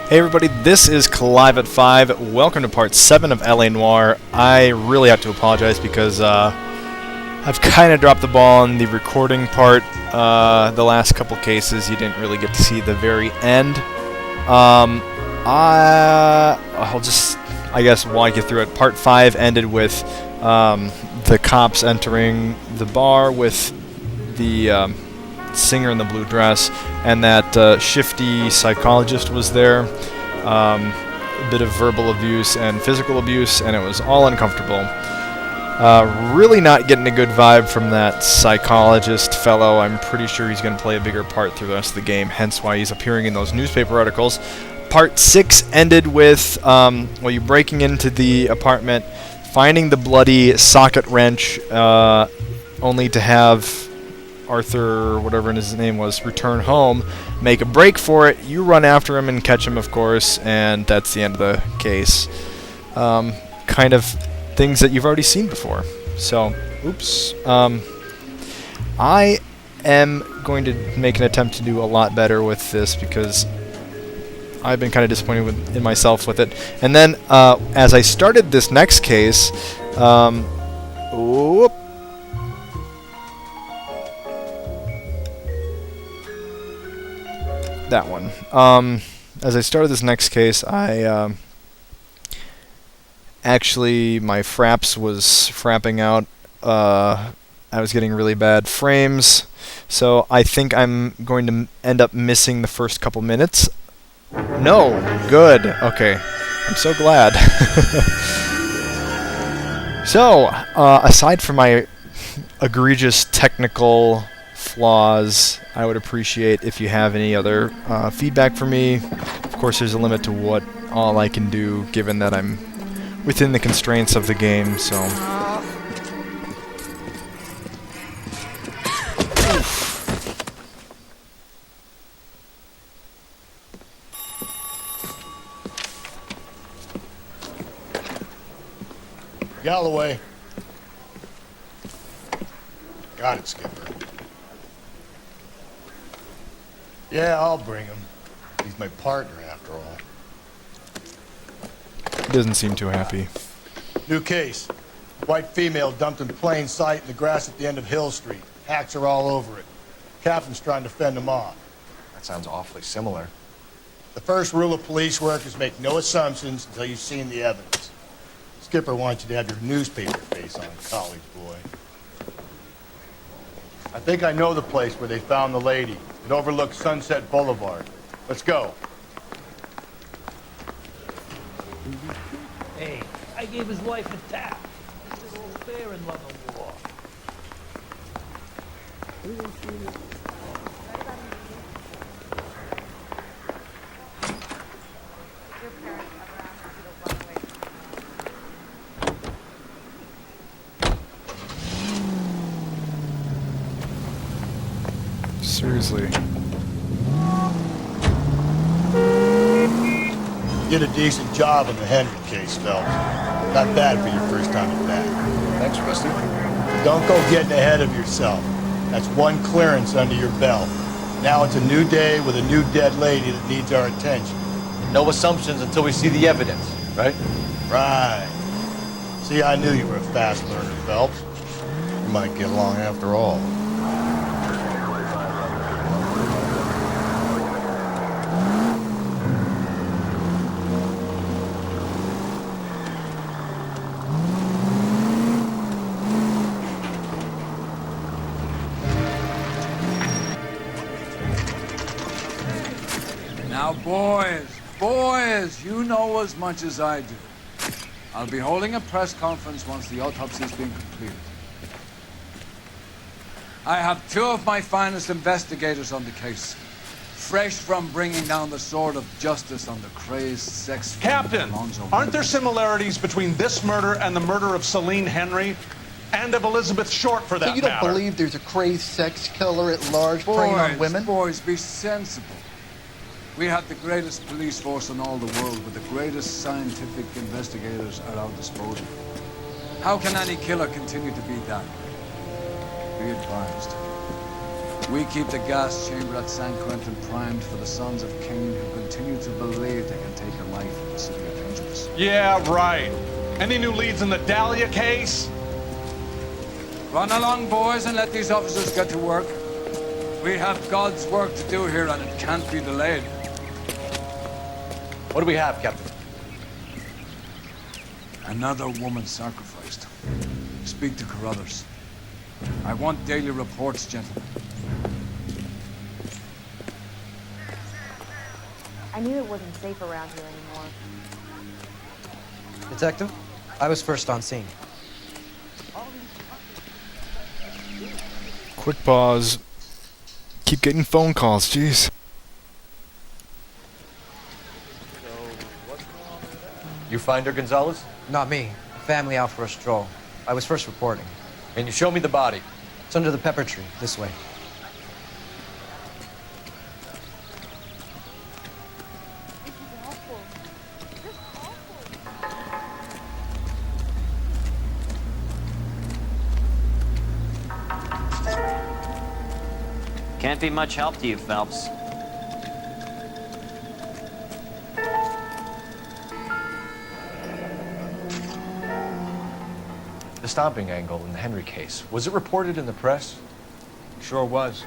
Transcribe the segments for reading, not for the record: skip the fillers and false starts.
Hey everybody, this is Clive at 5. Welcome to part 7 of LA Noire. I really have to apologize because I've kind of dropped the ball on the recording part. The last couple cases you didn't really get to see the very end. I'll just, I guess, walk you through it. Part 5 ended with the cops entering the bar with the singer in the blue dress, and that shifty psychologist was there. A bit of verbal abuse and physical abuse, and it was all uncomfortable. Really not getting a good vibe from that psychologist fellow. I'm pretty sure he's going to play a bigger part through the rest of the game, hence why he's appearing in those newspaper articles. Part 6 ended with you breaking into the apartment, finding the bloody socket wrench, only to have Arthur, or whatever his name was, return home, make a break for it. You run after him and catch him, of course, and that's the end of the case. Kind of things that you've already seen before. So, oops. I am going to make an attempt to do a lot better with this because I've been kind of disappointed in myself with it. And then, as I started this next case, that one. As I started this next case, I actually, my fraps was frapping out. I was getting really bad frames, so I think I'm going to end up missing the first couple minutes. No, good. Okay, I'm so glad. So, aside from my egregious technical flaws, I would appreciate if you have any other feedback for me. Of course, there's a limit to what all I can do, given that I'm within the constraints of the game, so. Galloway. Got it, Skipper. Yeah, I'll bring him. He's my partner, after all. He doesn't seem too happy. New case. White female dumped in plain sight in the grass at the end of Hill Street. Hacks are all over it. Captain's trying to fend them off. That sounds awfully similar. The first rule of police work is make no assumptions until you've seen the evidence. Skipper wants you to have your newspaper face on, college boy. I think I know the place where they found the lady. It overlooks Sunset Boulevard. Let's go. Hey, I gave his wife a tap. This is all fair in love and war. Seriously. You did a decent job on the Henry case, Phelps. Not bad for your first time at that. Thanks, Rusty. Don't go getting ahead of yourself. That's one clearance under your belt. Now it's a new day with a new dead lady that needs our attention. No assumptions until we see the evidence, right? Right. See, I knew you were a fast learner, Phelps. You might get along after all. Now, boys, you know as much as I do. I'll be holding a press conference once the autopsy's been completed. I have two of my finest investigators on the case, fresh from bringing down the sword of justice on the crazed sex... Captain, aren't there similarities between this murder and the murder of Celine Henry? And of Elizabeth Short, for that So you don't matter? believe there's a crazed sex killer at large preying on women? Boys, be sensible. We have the greatest police force in all the world with the greatest scientific investigators at our disposal. How can any killer continue to be that? Be advised. We keep the gas chamber at San Quentin primed for the sons of Cain who can continue to believe they can take a life in the city of Vengeance. Yeah, right. Any new leads in the Dahlia case? Run along, boys, and let these officers get to work. We have God's work to do here, and it can't be delayed. What do we have, Captain? Another woman sacrificed. Speak to Carruthers. I want daily reports, gentlemen. I knew it wasn't safe around here anymore. Detective, I was first on scene. Quick pause. Keep getting phone calls, jeez. You find her, Gonzalez? Not me. Family out for a stroll. I was first reporting. Can you show me the body? It's under the pepper tree, this way. Can't be much help to you, Phelps. The stomping angle in the Henry case. Was it reported in the press? Sure was.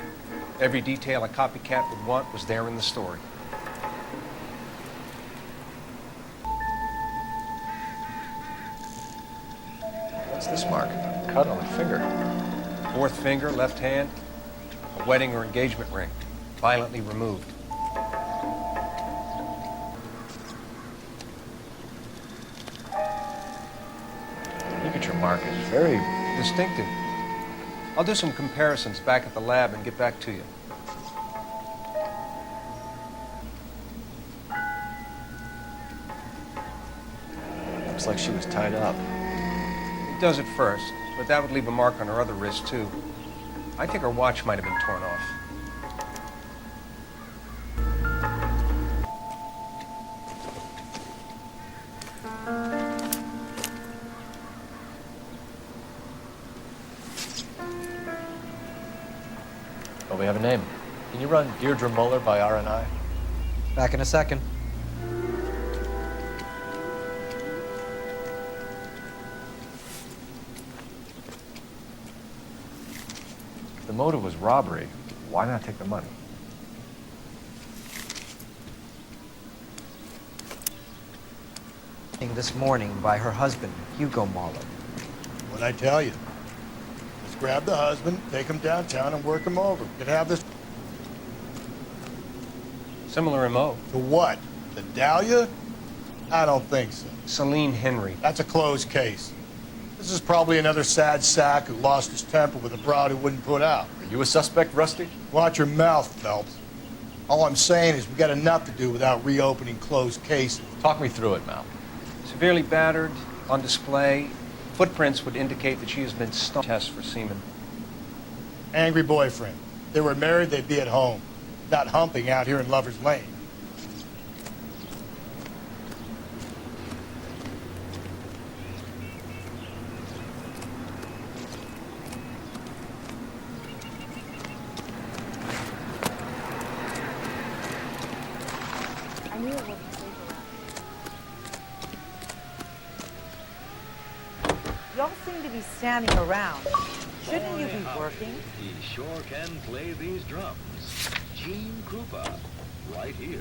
Every detail a copycat would want was there in the story. What's this mark? Cut on the finger. Fourth finger, left hand, a wedding or engagement ring, violently removed. Signature mark is very Distinctive. I'll do some comparisons back at the lab and get back to you. Looks like she was tied up. It does at first, but that would leave a mark on her other wrist, too. I think her watch might have been torn off. Well, we have a name. Can you run Deirdre Muller by R&I? Back in a second. The motive was robbery. Why not take the money? This morning by her husband, Hugo Muller. What'd I tell you? Let's grab the husband, take him downtown, and work him over. Could have this. Similar MO. To what? The Dahlia? I don't think so. Celine Henry. That's a closed case. This is probably another sad sack who lost his temper with a broad who wouldn't put out. Are you a suspect, Rusty? Watch your mouth, Phelps. All I'm saying is we got enough to do without reopening closed cases. Talk me through it, Mal. Severely battered, on display. Footprints would indicate that she has been stumped. Test for semen. Angry boyfriend. If they were married, they'd be at home, not humping out here in Lover's Lane. I knew it wasn't safe around. Y'all seem to be standing around. Shouldn't you be working? He sure can play these drums. Gene Krupa, right here.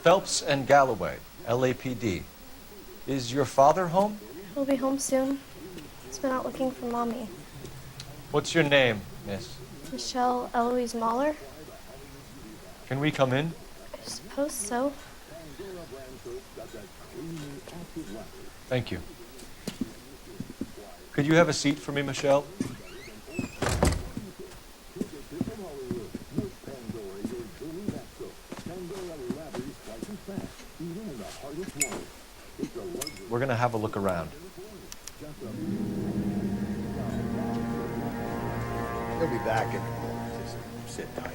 Phelps and Galloway, LAPD. Is your father home? He'll be home soon. He's been out looking for Mommy. What's your name, miss? Michelle Eloise Muller? Can we come in? I suppose so. Thank you. Could you have a seat for me, Michelle? gonna have a look around. He'll be back in a moment. Just sit tight.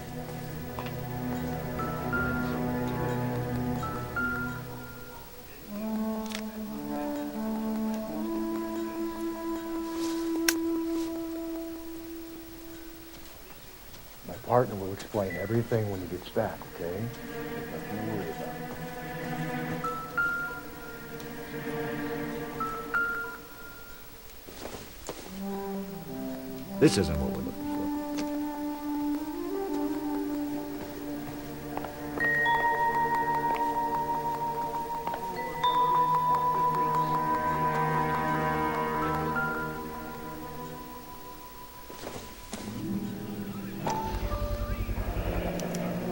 My partner will explain everything when he gets back, okay? Nothing to worry about. This isn't what we're looking for.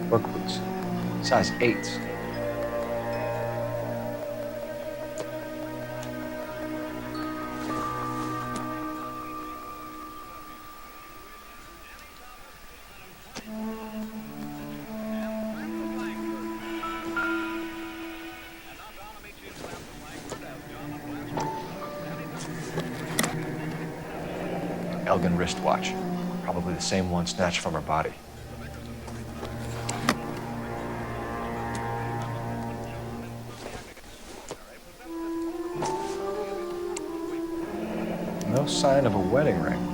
Work boots. Size 8s. Elgin wristwatch. Probably the same one snatched from her body. No sign of a wedding ring.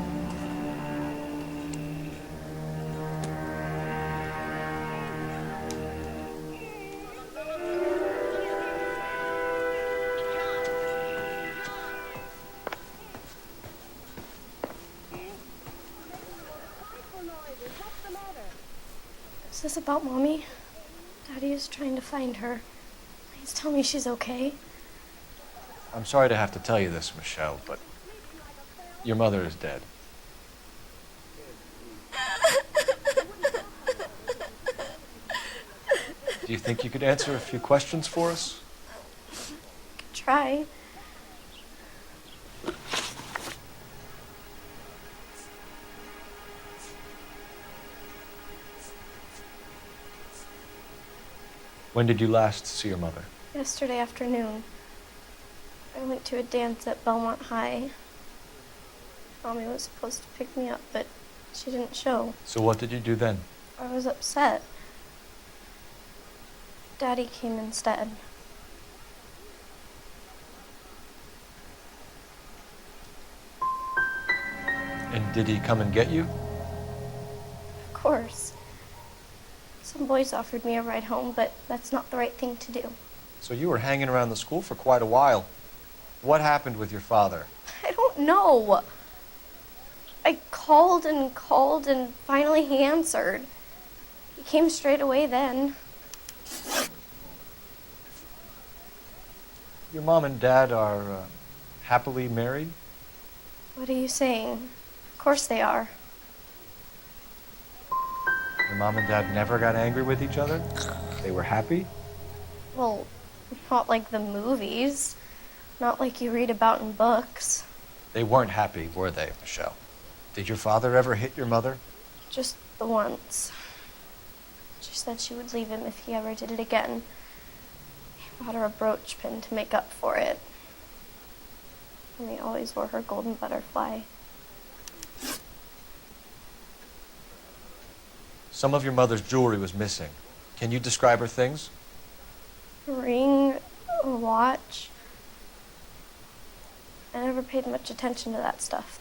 Is this about Mommy? Daddy is trying to find her. Please tell me she's okay. I'm sorry to have to tell you this, Michelle, but your mother is dead. Do you think you could answer a few questions for us? Try. When did you last see your mother? Yesterday afternoon, I went to a dance at Belmont High. Mommy was supposed to pick me up, but she didn't show. So what did you do then? I was upset. Daddy came instead. And did he come and get you? Of course. Some boys offered me a ride home, but that's not the right thing to do. So you were hanging around the school for quite a while. What happened with your father? I don't know. I called and finally he answered. He came straight away then. Your mom and dad are happily married? What are you saying? Of course they are. Your mom and dad never got angry with each other? They were happy? Well, not like the movies. Not like you read about in books. They weren't happy, were they, Michelle? Did your father ever hit your mother? Just the once. She said she would leave him if he ever did it again. He bought her a brooch pin to make up for it. And he always wore her golden butterfly. Some of your mother's jewelry was missing. Can you describe her things? A ring, a watch. I never paid much attention to that stuff.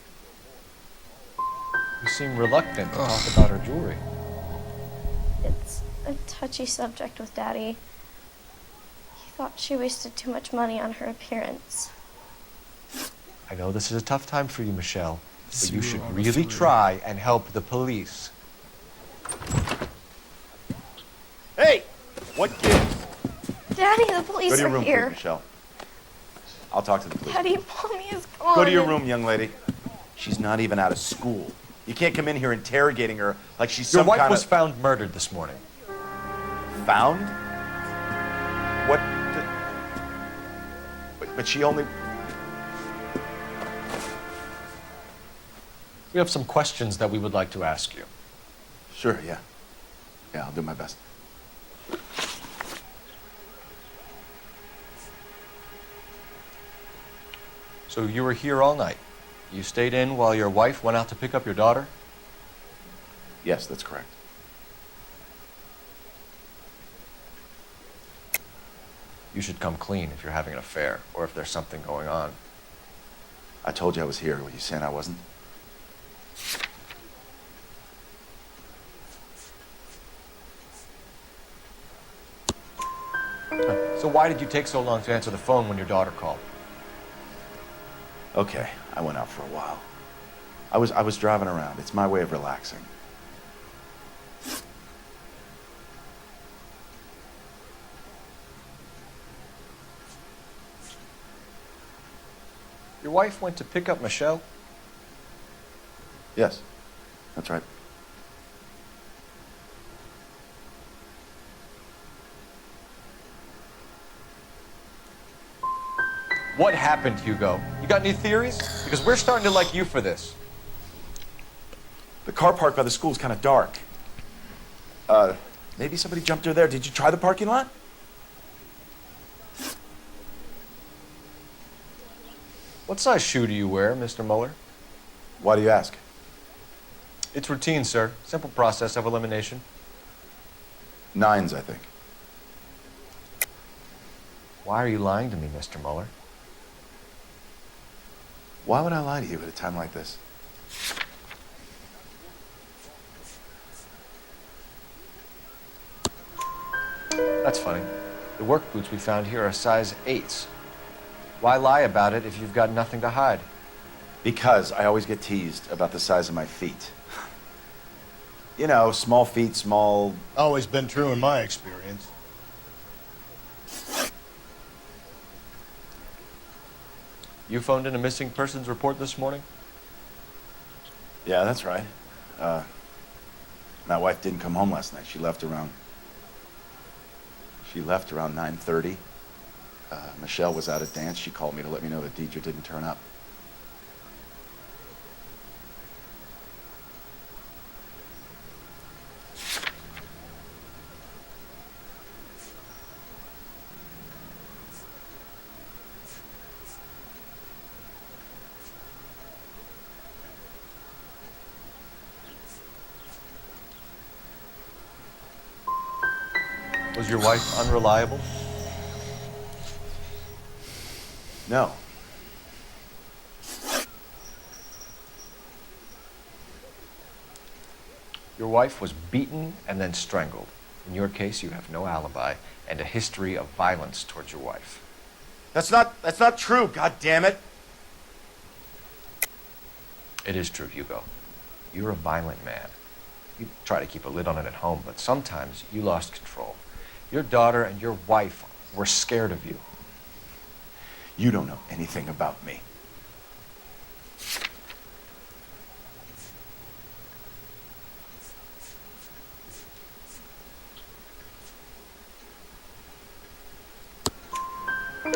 You seem reluctant to talk about her jewelry. It's a touchy subject with Daddy. He thought she wasted too much money on her appearance. I know this is a tough time for you, Michelle, but you should really try and help the police. Hey! What gives? Daddy, the police Go to your are room, here. please, Michelle. I'll talk to the police. Daddy, Mommy is gone. Go to your room, young lady. She's not even out of school. You can't come in here interrogating her like she's Your some wife kind was of... found murdered this morning. Found? What? But she only... We have some questions that we would like to ask you. Sure, yeah. Yeah, I'll do my best. So you were here all night? You stayed in while your wife went out to pick up your daughter? Yes, that's correct. You should come clean if you're having an affair, or if there's something going on. I told you I was here. Were you saying I wasn't? So why did you take so long to answer the phone when your daughter called? Okay, I went out for a while. I was driving around. It's my way of relaxing. Your wife went to pick up Michelle? Yes, that's right. What happened, Hugo? You got any theories? Because we're starting to like you for this. The car park by the school is kind of dark. Maybe somebody jumped her there. Did you try the parking lot? What size shoe do you wear, Mr. Muller? Why do you ask? It's routine, sir. Simple process of elimination. 9s, I think. Why are you lying to me, Mr. Muller? Why would I lie to you at a time like this? That's funny. The work boots we found here are size 8s. Why lie about it if you've got nothing to hide? Because I always get teased about the size of my feet. You know, small feet, small... Always been true in my experience. You phoned in a missing persons report this morning? Yeah, that's right. My wife didn't come home last night. She left around 9:30. Michelle was out at dance. She called me to let me know that Deidre didn't turn up. Was your wife unreliable? No. Your wife was beaten and then strangled. In your case, you have no alibi and a history of violence towards your wife. That's not true, God damn it. It is true, Hugo. You're a violent man. You try to keep a lid on it at home, but sometimes you lost control. Your daughter and your wife were scared of you. You don't know anything about me.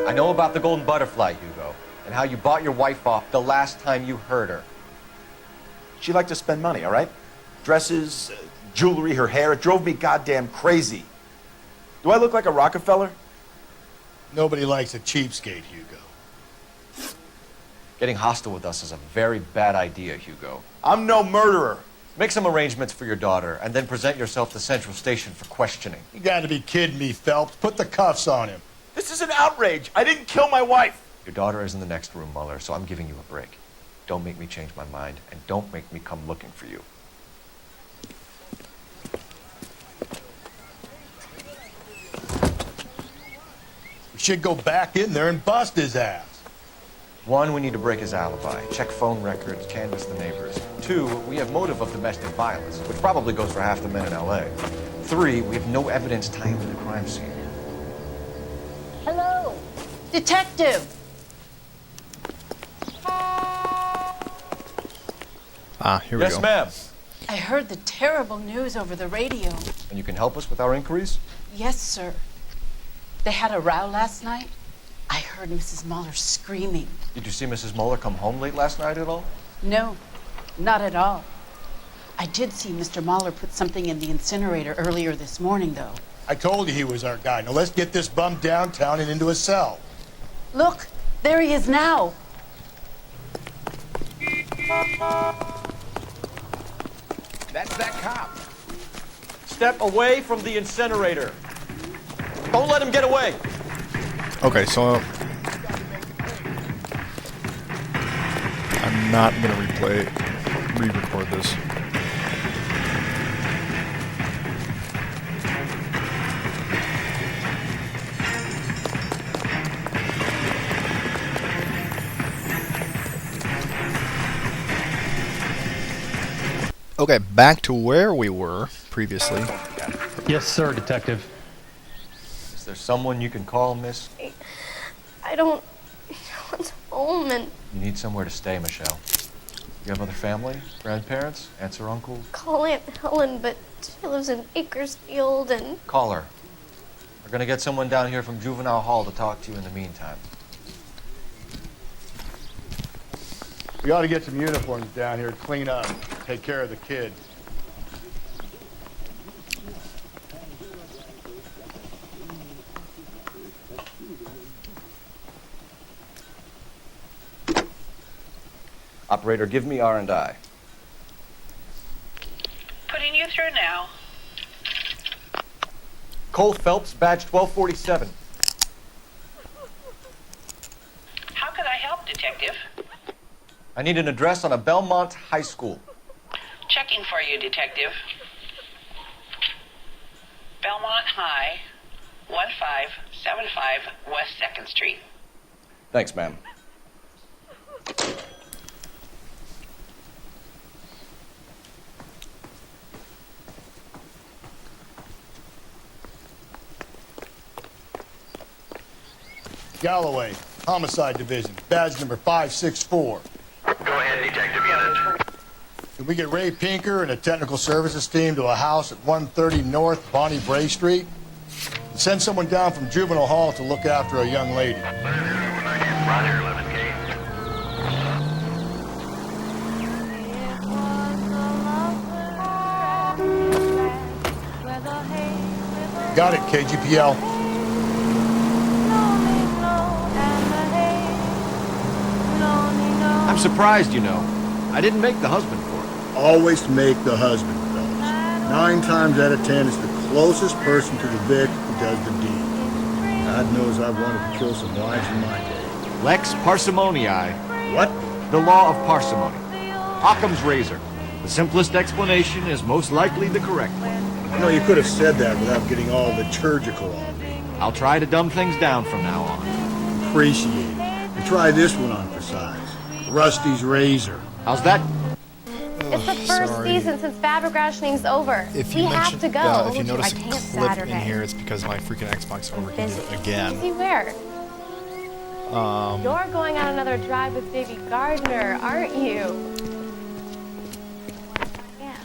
I know about the golden butterfly, Hugo, and how you bought your wife off the last time you heard her. She liked to spend money, all right? Dresses, jewelry, her hair. It drove me goddamn crazy. Do I look like a Rockefeller? Nobody likes a cheapskate, Hugo. Getting hostile with us is a very bad idea, Hugo. I'm no murderer. Make some arrangements for your daughter, and then present yourself to Central Station for questioning. You gotta be kidding me, Phelps. Put the cuffs on him. This is an outrage. I didn't kill my wife. Your daughter is in the next room, Muller, so I'm giving you a break. Don't make me change my mind, and don't make me come looking for you. We should go back in there and bust his ass. 1, we need to break his alibi. Check phone records, canvass the neighbors. 2, we have motive of domestic violence, which probably goes for half the men in L.A. 3, we have no evidence tying to the crime scene. Hello, detective. Here we go. Yes, ma'am. I heard the terrible news over the radio. And you can help us with our inquiries? Yes, sir. They had a row last night. I heard Mrs. Muller screaming. Did you see Mrs. Muller come home late last night at all? No, not at all. I did see Mr. Muller put something in the incinerator earlier this morning, though. I told you he was our guy. Now let's get this bum downtown and into a cell. Look, there he is now. That's that cop. Step away from the incinerator. Don't let him get away. Okay, so I'm not gonna re-record this. Okay, back to where we were previously. Yes, sir, Detective. Is there someone you can call, miss? I don't want home and You need somewhere to stay, Michelle. You have other family? Grandparents? Aunts or uncles? call Aunt Helen, but she lives in Bakersfield and Call her. We're gonna get someone down here from Juvenile Hall to talk to you in the meantime. We ought to get some uniforms down here, clean up, take care of the kid. Operator, give me R&I. Putting you through now. Cole Phelps, badge 1247. How could I help, Detective? I need an address on a Belmont High School. Checking for you, Detective. Belmont High, 1575 West 2nd Street. Thanks, ma'am. Galloway, Homicide Division, badge number 564. Go ahead, Detective Unit. Can we get Ray Pinker and a technical services team to a house at 130 North Bonnie Bray Street? And send someone down from Juvenile Hall to look after a young lady. Roger, 11K. Got it, KGPL. I'm surprised, you know. I didn't make the husband for it. Always make the husband, fellas. 9 times out of 10, it's the closest person to the victim who does the deed. God knows I've wanted to kill some wives in my day. Lex parsimonii. What? The law of parsimony. Occam's razor. The simplest explanation is most likely the correct one. You know, you could have said that without getting all liturgical on me. I'll try to dumb things down from now on. Appreciate it. And try this one on for size. Rusty's razor. How's that? it's the first season since Fabric Rationing's over. If you we have to go. if you notice a I can't clip Saturday. in here, it's because my freaking Xbox overheated again. Busy where? You're going on another drive with Baby Gardner, aren't you? Yeah.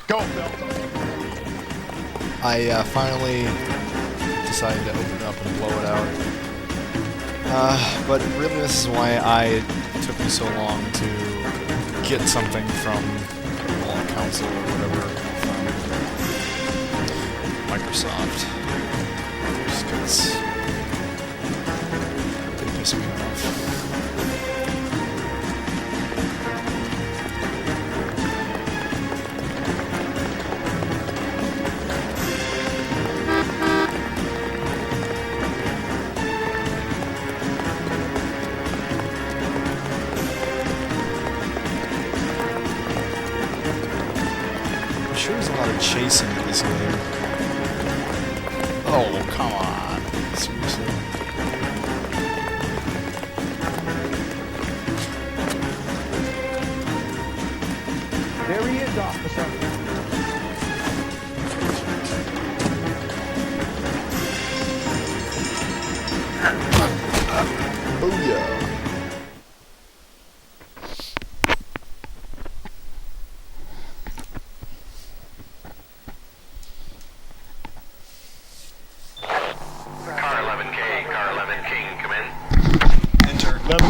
Go, Phil. I finally decided to open it up and blow it out. But really, this is why it took me so long to get something from Council or whatever from Microsoft. Just because they piss me off. I'm sure there's a lot of chasing in this game. Oh, come on. Seriously. There he is, officer. Oh, yeah.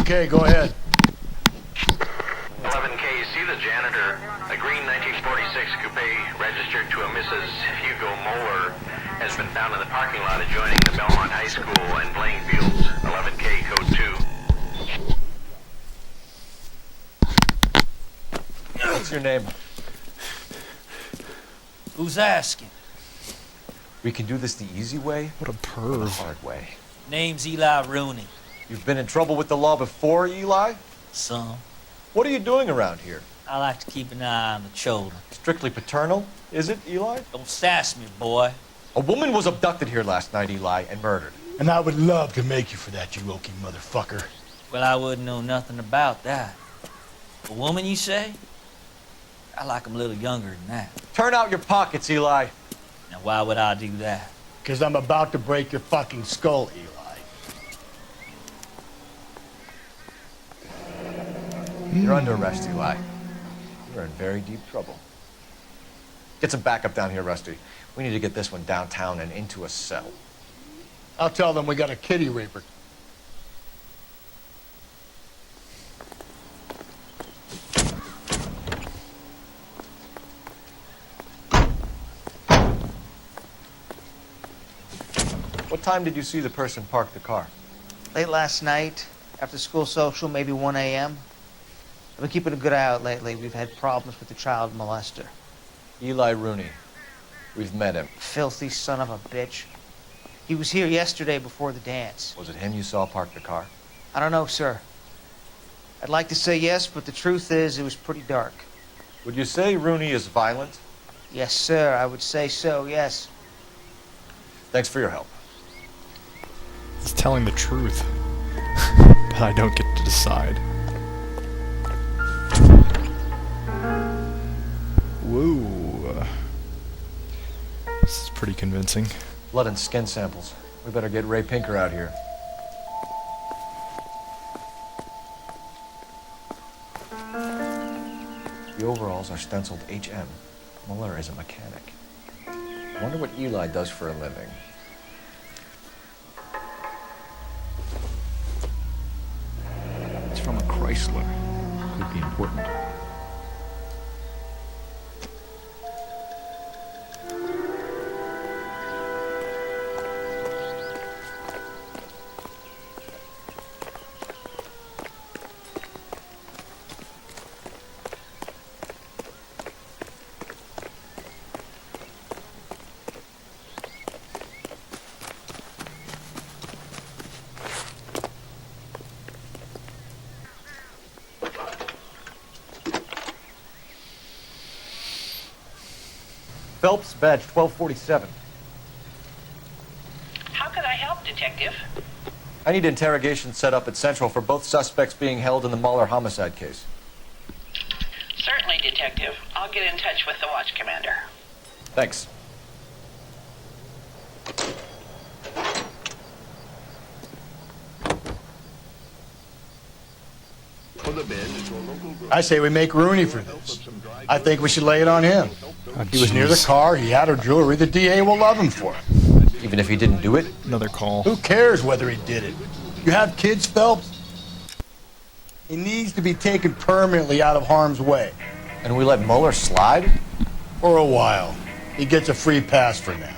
Okay, go ahead. 11K, see the janitor. A green 1946 coupe registered to a Mrs. Hugo Muller has been found in the parking lot adjoining the Belmont High School and playing fields. 11K, code 2. your name? Who's asking? We can do this the easy way. What a Or the perv. hard way. Name's Eli Rooney. You've been in trouble with the law before, Eli? Some. What are you doing around here? I like to keep an eye on the children. Strictly paternal, is it, Eli? Don't sass me, boy. A woman was abducted here last night, Eli, and murdered. And I would love to make you for that, you Okie motherfucker. Well, I wouldn't know nothing about that. A woman, you say? I like 'em a little younger than that. Turn out your pockets, Eli. Now, why would I do that? Because I'm about to break your fucking skull, Eli. You're under arrest, Eli. You're in very deep trouble. Get some backup down here, Rusty. We need to get this one downtown and into a cell. I'll tell them we got a kitty raper. What time did you see the person park the car? Late last night, after school social, maybe 1 a.m. I've been keeping a good eye out lately. We've had problems with the child molester. Eli Rooney. We've met him. Filthy son of a bitch. He was here yesterday before the dance. Was it him you saw park the car? I don't know, sir. I'd like to say yes, but the truth is it was pretty dark. Would you say Rooney is violent? Yes, sir. I would say so, yes. Thanks for your help. He's telling the truth. But I don't get to decide. Whoa. This is pretty convincing. Blood and skin samples. We better get Ray Pinker out here. The overalls are stenciled HM. Muller is a mechanic. I wonder what Eli does for a living. It's from a Chrysler. Could be important. Phelps, badge 1247. How could I help, Detective? I need interrogation set up at Central for both suspects being held in the Muller homicide case. Certainly, Detective. I'll get in touch with the watch commander. Thanks. I say we make Rooney for this. I think we should lay it on him. He was near the car, he had her jewelry, the DA will love him for it. Even if he didn't do it? Another call. Who cares whether he did it? You have kids, Phelps? He needs to be taken permanently out of harm's way. And we let Muller slide? For a while. He gets a free pass for now.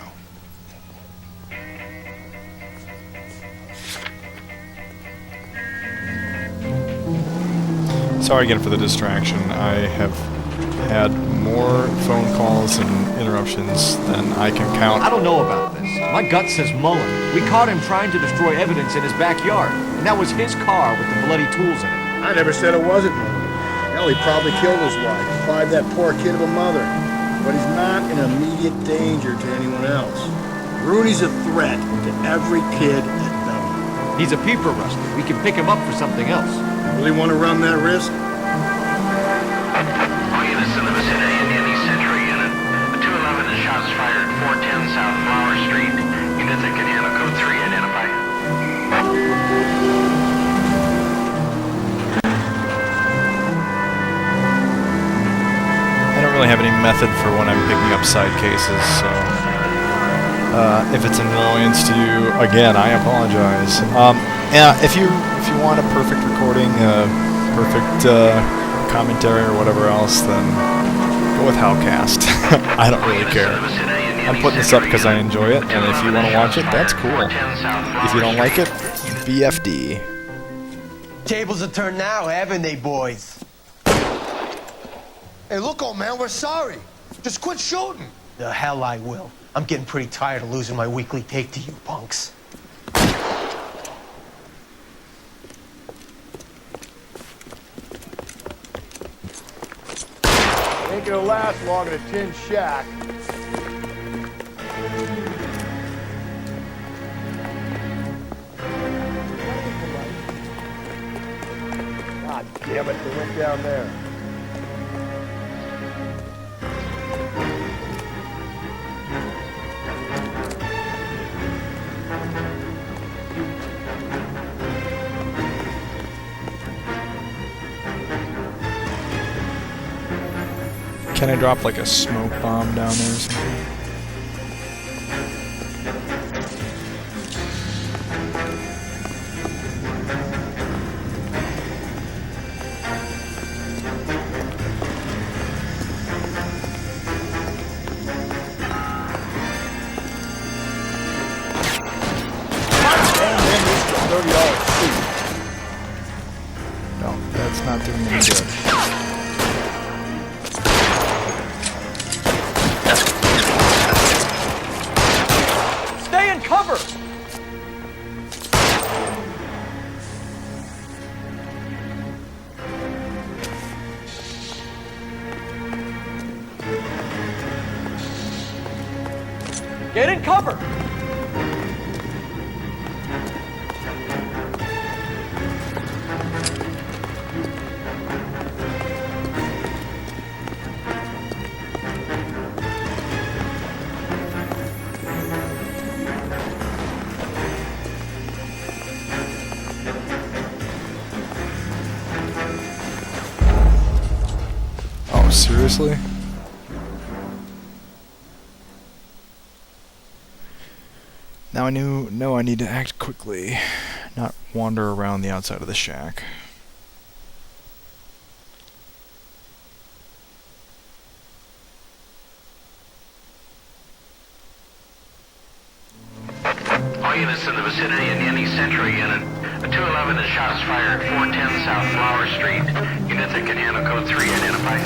Sorry again for the distraction. I have had more phone calls and interruptions than I can count. I don't know about this. My gut says Muller. We caught him trying to destroy evidence in his backyard. And that was his car with the bloody tools in it. I never said it wasn't Muller. Hell, he probably killed his wife, deprived that poor kid of a mother. But he's not in immediate danger to anyone else. Rooney's a threat to every kid at Belmont. He's a peeper, Rusty. We can pick him up for something else. Really want to run that risk? All units in the vicinity of the Century Unit. The 211 is shots fired at 410 South Flower Street. Units that can handle code 3 identify. I don't really have any method for when I'm picking up side cases, so if it's an annoyance to you, again, I apologize. Yeah, if you want a perfect recording, perfect commentary or whatever else, then go with Howcast. I don't really care. I'm putting this up because I enjoy it, and if you want to watch it, that's cool. If you don't like it, BFD. Tables are turned now, haven't they, boys? Hey, look, old man, we're sorry. Just quit shooting. The hell I will. I'm getting pretty tired of losing my weekly take to you punks. Ain't gonna last long in a tin shack. God damn it, they went down there. Can I drop like a smoke bomb down there or something? No, that's not doing any good. Stay in cover! Get in cover! Oh, seriously? Now I know I need to act quickly, not wander around the outside of the shack. All units in the vicinity in any Century unit. A 211 is shots fired, 410 South Flower Street. Units that can handle code 3 identify.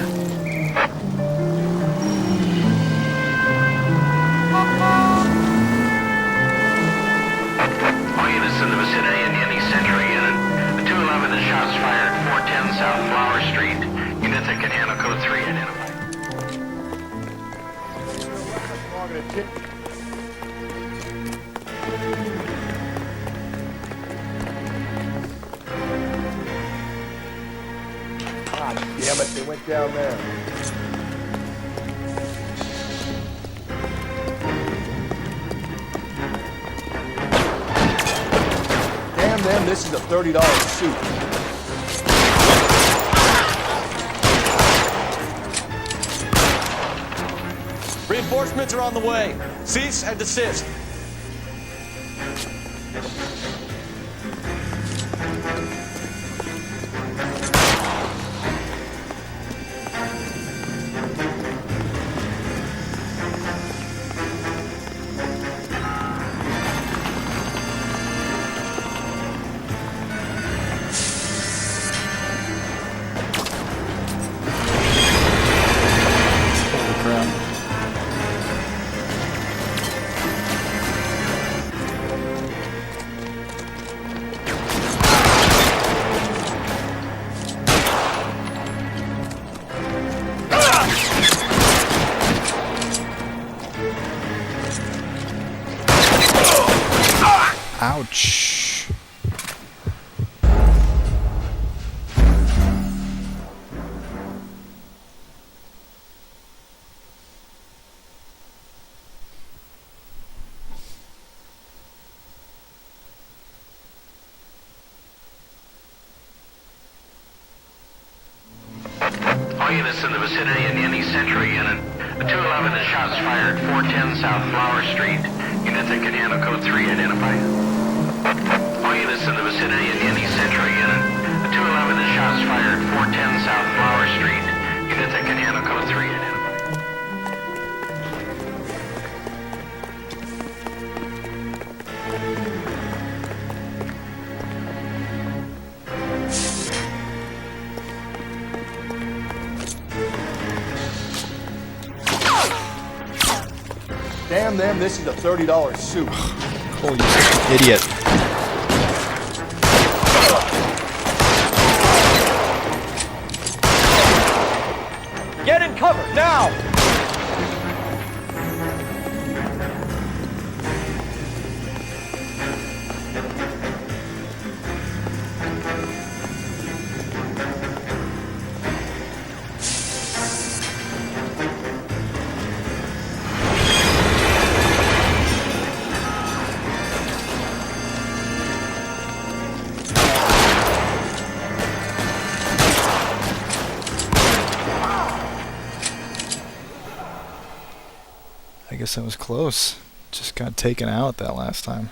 All units in the vicinity in any Century unit. A 211 is shots fired, 410 South Flower Street. Units that can handle code 3 identify. God damn it, they went down there. Damn them, this is a $30 suit. Reinforcements are on the way. Cease and desist. Holy crap. Ouch. All units in the vicinity in any Century unit. A 211 is shots fired, 410 South Flower Street. Units that can handle code 3 identify. All units in the vicinity in any Century unit. A 211 is shots fired, 410 South Flower Street. Units that can handle code 3 identify. Damn them, this is a $30 suit. Oh, you such an idiot. Get in cover, now! I guess that was close. Just got taken out that last time.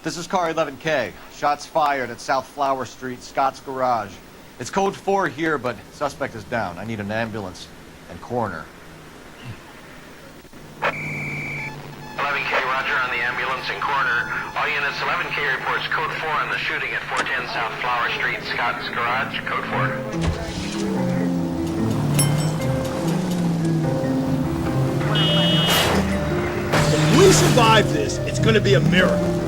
This is car 11K. Shots fired at South Flower Street, Scott's Garage. It's code 4 here, but suspect is down. I need an ambulance and coroner. 11K, roger on the ambulance and coroner. All units, 11K reports code 4 on the shooting at 410 South Flower Street, Scott's Garage, code 4. If we survive this, it's gonna be a miracle.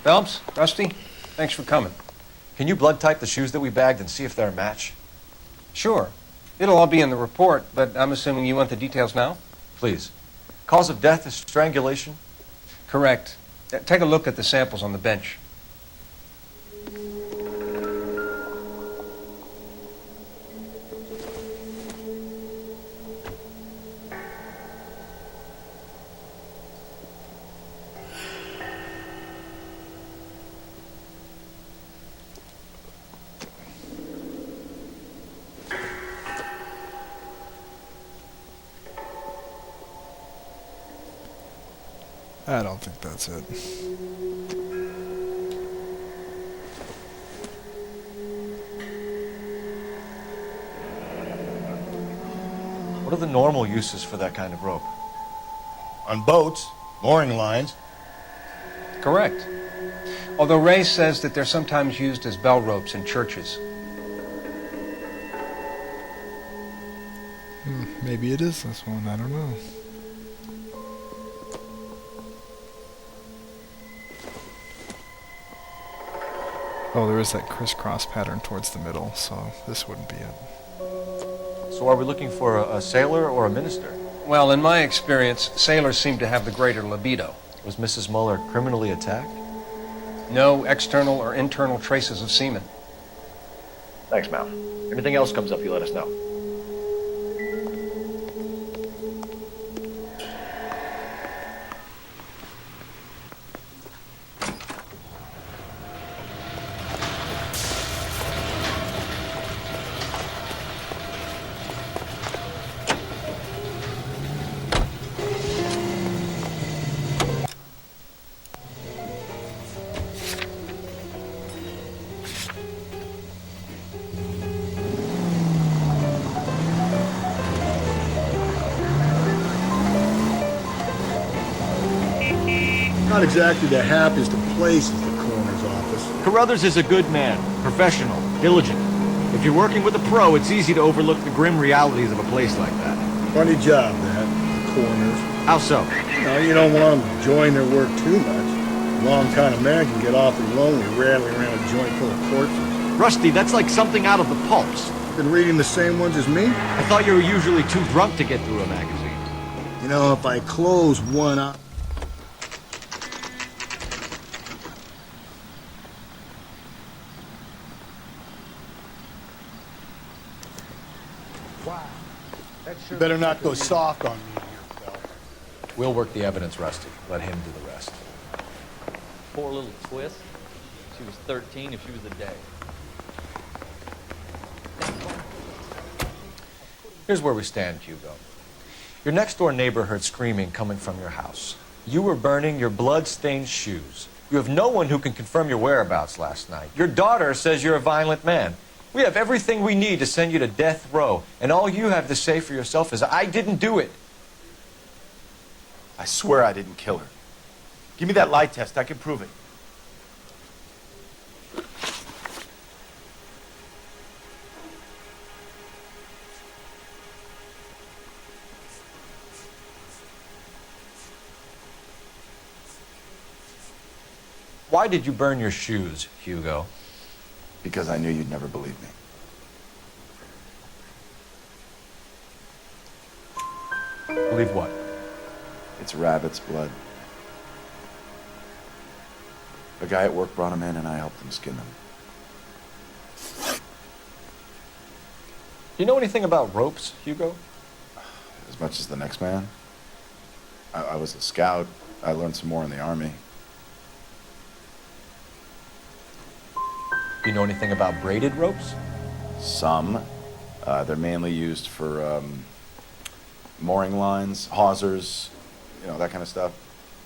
Phelps, Rusty, thanks for coming. Can you blood type the shoes that we bagged and see if they're a match? Sure. It'll all be in the report, but I'm assuming you want the details now? Please. Cause of death is strangulation? Correct. Take a look at the samples on the bench. I don't think that's it. What are the normal uses for that kind of rope? On boats, mooring lines. Correct. Although Ray says that they're sometimes used as bell ropes in churches. Maybe it is this one, I don't know. Oh, there is that crisscross pattern towards the middle, so this wouldn't be it. So are we looking for a sailor or a minister? Well, in my experience, sailors seem to have the greater libido. Was Mrs. Muller criminally attacked? No external or internal traces of semen. Thanks, Mal. Anything else comes up, you let us know. not exactly the happiest of places, the coroner's office. Carruthers is a good man, professional, diligent. If you're working with a pro, it's easy to overlook the grim realities of a place like that. Funny job, that, the coroner's. How so? You don't want them to enjoying their work too much. The wrong kind of man can get awfully lonely rattling around a joint full of corpses. Rusty, that's like something out of the pulps. Been reading the same ones as me? I thought you were usually too drunk to get through a magazine. You know, if I close one eye... Wow. You better not go soft on me here, Phil. We'll work the evidence, Rusty. Let him do the rest. Poor little twist. She was 13 if she was a day. Here's where we stand, Hugo. Your next-door neighbor heard screaming coming from your house. You were burning your blood-stained shoes. You have no one who can confirm your whereabouts last night. Your daughter says you're a violent man. We have everything we need to send you to death row, and all you have to say for yourself is, I didn't do it. I swear I didn't kill her. Give me that lie test. I can prove it. Why did you burn your shoes, Hugo? Because I knew you'd never believe me. Believe what? It's rabbit's blood. A guy at work brought him in and I helped him skin them. Do you know anything about ropes, Hugo? As much as the next man. I was a scout. I learned some more in the army. Do you know anything about braided ropes? Some. They're mainly used for mooring lines, hawsers, you know, that kind of stuff.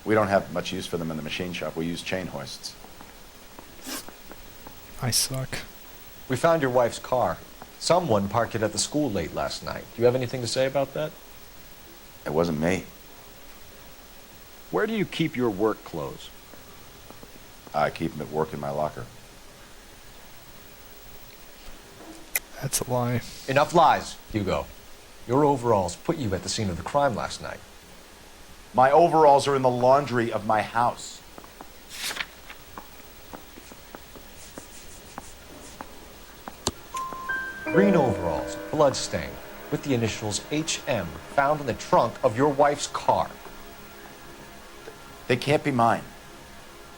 We don't have much use for them in the machine shop. We use chain hoists. I suck. We found your wife's car. Someone parked it at the school late last night. Do you have anything to say about that? It wasn't me. Where do you keep your work clothes? I keep them at work in my locker. That's a lie. Enough lies, Hugo. Your overalls put you at the scene of the crime last night. My overalls are in the laundry of my house. Green overalls, bloodstained, with the initials HM found in the trunk of your wife's car. They can't be mine.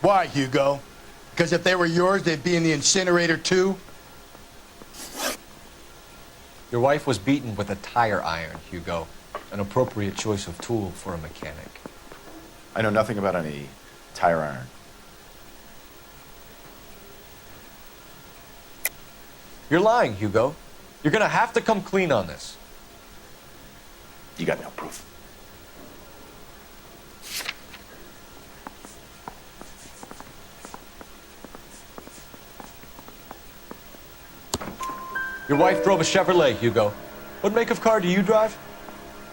Why, Hugo? Because if they were yours, they'd be in the incinerator too? Your wife was beaten with a tire iron, Hugo. An appropriate choice of tool for a mechanic. I know nothing about any tire iron. You're lying, Hugo. You're gonna have to come clean on this. You got no proof. Your wife drove a Chevrolet, Hugo. What make of car do you drive?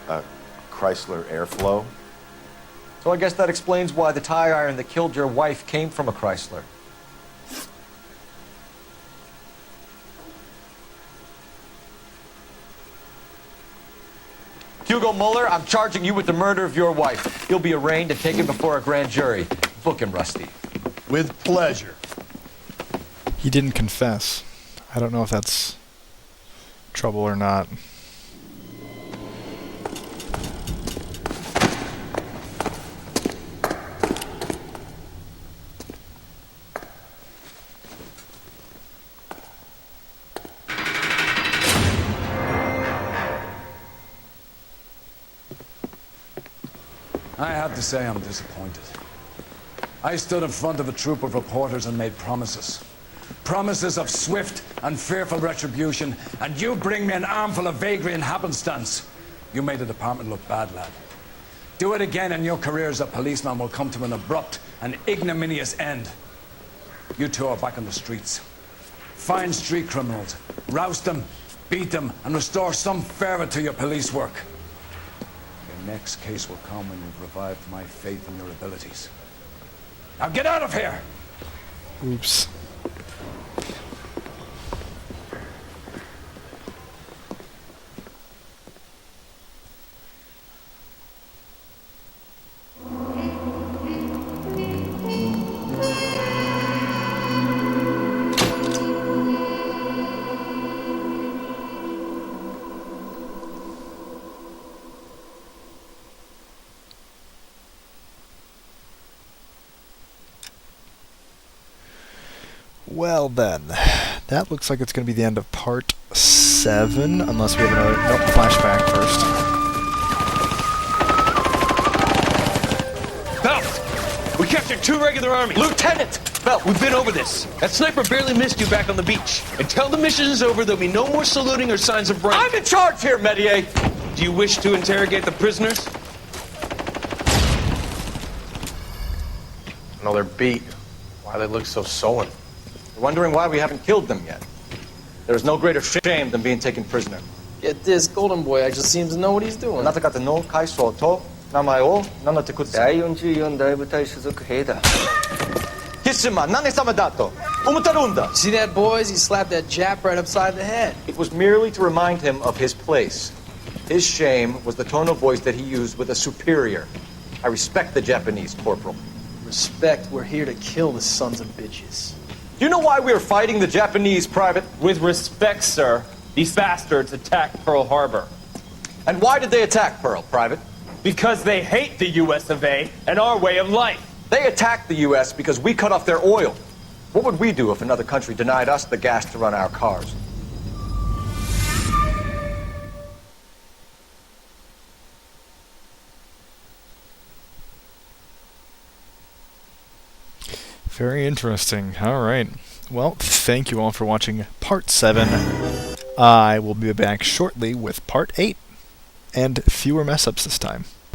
A Chrysler Airflow. So I guess that explains why the tire iron that killed your wife came from a Chrysler. Hugo Muller, I'm charging you with the murder of your wife. You'll be arraigned and taken before a grand jury. Book him, Rusty. With pleasure. He didn't confess. I don't know if that's trouble or not. I have to say I'm disappointed. I stood in front of a troop of reporters and made promises. Promises of swift and fearful retribution, and you bring me an armful of vagary and happenstance. You made the department look bad, lad. Do it again and your career as a policeman will come to an abrupt and ignominious end. You two are back on the streets. Find street criminals, roust them, beat them, and restore some fervor to your police work. Your next case will come when you've revived my faith in your abilities. Now get out of here! Oops. Well then, that looks like it's going to be the end of part 7, unless we have another flashback first. Belt! We captured 2 regular armies. Lieutenant! Belt, we've been over this. That sniper barely missed you back on the beach. Until the mission is over, there'll be no more saluting or signs of rank. I'm in charge here, Medier! Do you wish to interrogate the prisoners? No, they're beat. Why they look so sullen? Wondering why we haven't killed them yet. There's no greater shame than being taken prisoner. Get this, Golden Boy actually seems to know what he's doing. あなた方の階層と名前を名乗ってください。第44大部隊所属兵だ。キスマ何様だと思ってるんだ。 See that, boys? He slapped that Jap right upside the head. It was merely to remind him of his place. His shame was the tone of voice that he used with a superior. I respect the Japanese, Corporal. Respect, we're here to kill the sons of bitches. Do you know why we are fighting the Japanese, Private? With respect, sir, these bastards attacked Pearl Harbor. And why did they attack Pearl, Private? Because they hate the US of A and our way of life. They attacked the US because we cut off their oil. What would we do if another country denied us the gas to run our cars? Very interesting. Alright. Well, thank you all for watching part 7. I will be back shortly with part 8. And fewer mess-ups this time.